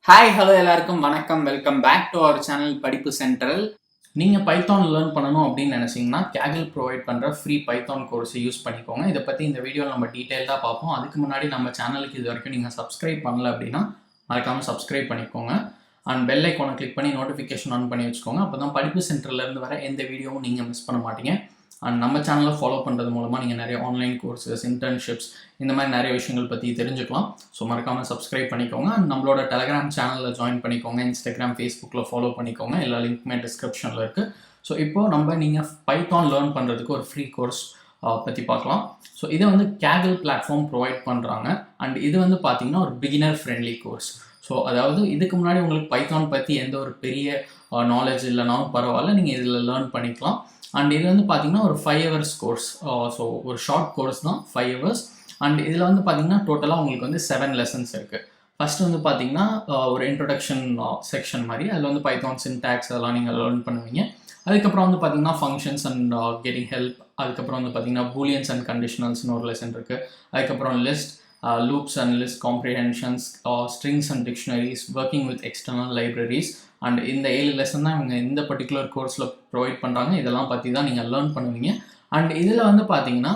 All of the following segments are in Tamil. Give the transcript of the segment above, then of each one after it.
ஹாய் ஹலோ எல்லாருக்கும் வணக்கம். Welcome back to our channel படிப்பு சென்ட்ரல். நீங்கள் பைத்தான் லேர்ன் பண்ணணும் அப்படின்னு நினச்சிங்கன்னா Kaggle ப்ரொவைட் பண்ணுற ஃப்ரீ பைத்தான் கோர்ஸை யூஸ் பண்ணிக்கோங்க. இதை பற்றி இந்த வீடியோவில் நம்ம டீட்டெயிலாக பார்ப்போம். அதுக்கு முன்னாடி நம்ம சேனலுக்கு இது வரைக்கும் நீங்கள் சப்ஸ்கிரைப் பண்ணல அப்படின்னா மறக்காமல் சப்ஸ்கிரைப் பண்ணிக்கோங்க. அண்ட் பெல் ஐக்கானை கிளிக் பண்ணி நோட்டிஃபிகேஷன் ஆன் பண்ணி வச்சுக்கோங்க. அப்போ தான் படிப்பு சென்டர்லேருந்து வர எந்த வீடியோவும் நீங்கள் மிஸ் பண்ண மாட்டீங்க. அண்ட் நம்ம சேனலை ஃபாலோ பண்ணுறது மூலமாக நீங்கள் நிறைய ஆன்லைன் கோர்சஸ், இன்டர்ன்ஷிப்ஸ் இந்த மாதிரி நிறைய விஷயங்கள் பற்றி தெரிஞ்சுக்கலாம். ஸோ மறக்காமல் சப்ஸ்கிரைப் பண்ணிக்கோங்க. அண்ட் நம்மளோட டெலகிராம் சேனலில் ஜாயின் பண்ணிக்கோங்க. இன்ஸ்டாகிராம், ஃபேஸ்புக்கில் ஃபாலோ பண்ணிக்கோங்க. எல்லா லிங்க்குமே டிஸ்கிரிப்ஷனில் இருக்குது. ஸோ இப்போது நீங்கள் பைத்தான் லேர்ன் பண்ணுறதுக்கு ஒரு ஃப்ரீ கோர்ஸ் பற்றி பார்க்கலாம். ஸோ இதை Kaggle பிளாட்ஃபார்ம் ப்ரொவைட் பண்ணுறாங்க. அண்ட் இது பார்த்தீங்கன்னா ஒரு பிகினர் ஃப்ரெண்ட்லி கோர்ஸ். ஸோ அதாவது இதுக்கு முன்னாடி உங்களுக்கு பைத்தான் பற்றி எந்த ஒரு பெரிய நாலேஜ் இல்லைனாலும் பரவாயில்ல, நீங்கள் இதில் லேர்ன் பண்ணிக்கலாம். அண்ட் இது பார்த்தீங்கன்னா ஒரு 5 hours கோர்ஸ். ஸோ ஒரு ஷார்ட் கோர்ஸ் தான், 5 hours. அண்ட் இதில் பார்த்தீங்கன்னா டோட்டலாக உங்களுக்கு 7 lessons இருக்குது. ஃபஸ்ட்டு பார்த்தீங்கன்னா ஒரு இன்ட்ரொடக்ஷன் செக்ஷன் மாதிரி, அதில் பைத்தான் சின்டாக்ஸ் அதெல்லாம் நீங்கள் லேர்ன் பண்ணுவீங்க. அதுக்கப்புறம் பார்த்தீங்கன்னா ஃபங்க்ஷன்ஸ் அண்ட் கெட்டிங் ஹெல்ப். அதுக்கப்புறம் பார்த்தீங்கன்னா பூலியன்ஸ் அண்ட் கண்டிஷனல்ஸ்னு ஒரு லெசன் இருக்குது. அதுக்கப்புறம் list, loops and list comprehensions, strings and dictionaries, working with external libraries. And இந்த 7 லெசன் தான் இவங்க இந்த பர்டிகுலர் கோர்ஸில் ப்ரொவைட் பண்ணுறாங்க. இதெல்லாம் பற்றி தான் நீங்கள் லேர்ன் பண்ணுவீங்க. அண்ட் இதில் பார்த்தீங்கன்னா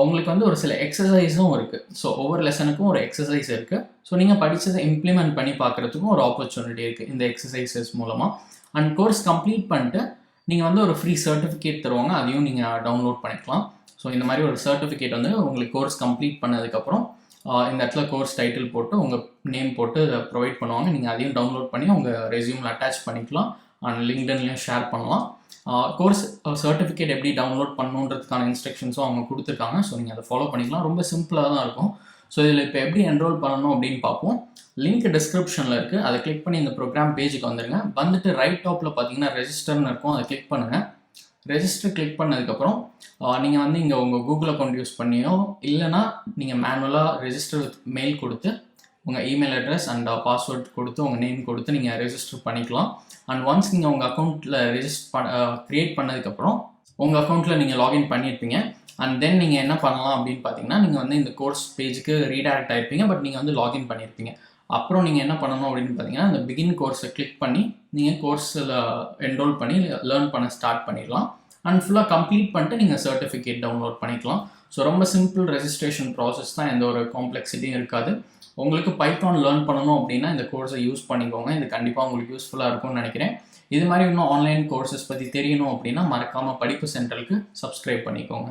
உங்களுக்கு ஒரு சில எக்ஸசைஸும் இருக்குது. ஸோ ஒவ்வொரு லெசனுக்கும் ஒரு எக்ஸசைஸ் இருக்குது. ஸோ நீங்கள் படித்ததை இம்ப்ளிமெண்ட் பண்ணி பார்க்குறதுக்கும் ஒரு ஆப்பர்ச்சுனிட்டி இருக்குது இந்த எக்ஸசைசஸ் மூலமாக. அண்ட் கோர்ஸ் கம்ப்ளீட் பண்ணிட்டு நீங்கள் ஒரு ஃப்ரீ சர்டிஃபிகேட் தருவாங்க. அதையும் நீங்கள் டவுன்லோட் பண்ணிக்கலாம். ஸோ இந்த மாதிரி ஒரு சர்டிஃபிகேட் உங்களுக்கு கோர்ஸ் கம்ப்ளீட் பண்ணதுக்கப்புறம் இந்த இடத்துல கோர்ஸ் டைட்டில் போட்டு உங்கள் நேம் போட்டு அதை ப்ரொவைட் பண்ணுவாங்க. நீங்கள் அதையும் டவுன்லோட் பண்ணி உங்கள் ரெஸ்யூமில் அட்டாச் பண்ணிக்கலாம். அண்ட் லிங்க்டின்லையும் ஷேர் பண்ணலாம். கோர்ஸ் சர்டிஃபிகேட் எப்படி டவுன்லோட் பண்ணணுன்றதுக்கான இன்ஸ்ட்ரக்ஷன்ஸும் அவங்க கொடுத்துருக்காங்க. ஸோ நீங்கள் அதை ஃபாலோ பண்ணிக்கலாம். ரொம்ப சிம்பிளாக தான் இருக்கும். ஸோ இதில் இப்போ எப்படி என்ரோல் பண்ணணும் அப்படின்னு பார்ப்போம். லிங்க் டிஸ்கிரிப்ஷனில் இருக்குது. அதை கிளிக் பண்ணி இந்த ப்ரோக்ராம் பேஜுக்கு வந்துடுங்க. வந்துட்டு ரைட் டாப்பில் பார்த்தீங்கன்னா ரெஜிஸ்டர்னு இருக்கும். அதை கிளிக் பண்ணுங்கள். ரெஜிஸ்டர் கிளிக் பண்ணதுக்கப்புறம் நீங்கள் இங்கே உங்கள் கூகுள் அக்கௌண்ட் யூஸ் பண்ணியோ இல்லைனா நீங்கள் மேனுவலாக ரெஜிஸ்டர் வித் மெயில் கொடுத்து உங்கள் இமெயில் அட்ரஸ் அண்ட் பாஸ்வேர்ட் கொடுத்து உங்கள் நேம் கொடுத்து நீங்கள் ரெஜிஸ்டர் பண்ணிக்கலாம். அண்ட் ஒன்ஸ் நீங்கள் உங்கள் அக்கௌண்ட்டில் க்ரியேட் பண்ணதுக்கப்புறம் உங்கள் அக்கௌண்ட்டில் நீங்கள் லாகின் பண்ணியிருப்பீங்க. அண்ட் தென் நீங்கள் என்ன பண்ணலாம் அப்படின்னு பார்த்தீங்கன்னா, நீங்கள் இந்த கோர்ஸ் பேஜுக்கு ரீடைரக்ட் ஆகிருப்பீங்க. பட் நீங்கள் லாகின் பண்ணியிருப்பீங்க. அப்புறம் நீங்கள் என்ன பண்ணணும் அப்படின்னு பார்த்தீங்கன்னா, இந்த பிகின் கோர்ஸை கிளிக் பண்ணி நீங்கள் கோர்ஸில் என்ரோல் பண்ணி லேர்ன் பண்ண ஸ்டார்ட் பண்ணிடலாம். அண்ட் ஃபுல்லாக கம்ப்ளீட் பண்ணிட்டு நீங்கள் சர்டிஃபிகேட் டவுன்லோட் பண்ணிக்கலாம். ஸோ ரொம்ப சிம்பிள் ரெஜிஸ்ட்ரேஷன் ப்ராசஸ் தான், எந்த ஒரு காம்ப்ளெக்சிட்டியும் இருக்காது. உங்களுக்கு பைத்தான் லேர்ன் பண்ணணும் அப்படின்னா இந்த கோர்ஸை யூஸ் பண்ணிக்கோங்க. இது கண்டிப்பாக உங்களுக்கு யூஸ்ஃபுல்லாக இருக்கும்னு நினைக்கிறேன். இது மாதிரி இன்னும் ஆன்லைன் கோர்சஸ் பற்றி தெரியணும் அப்படின்னா மறக்காமல் படிப்பு சென்ட்ரலுக்கு சப்ஸ்கிரைப் பண்ணிக்கோங்க.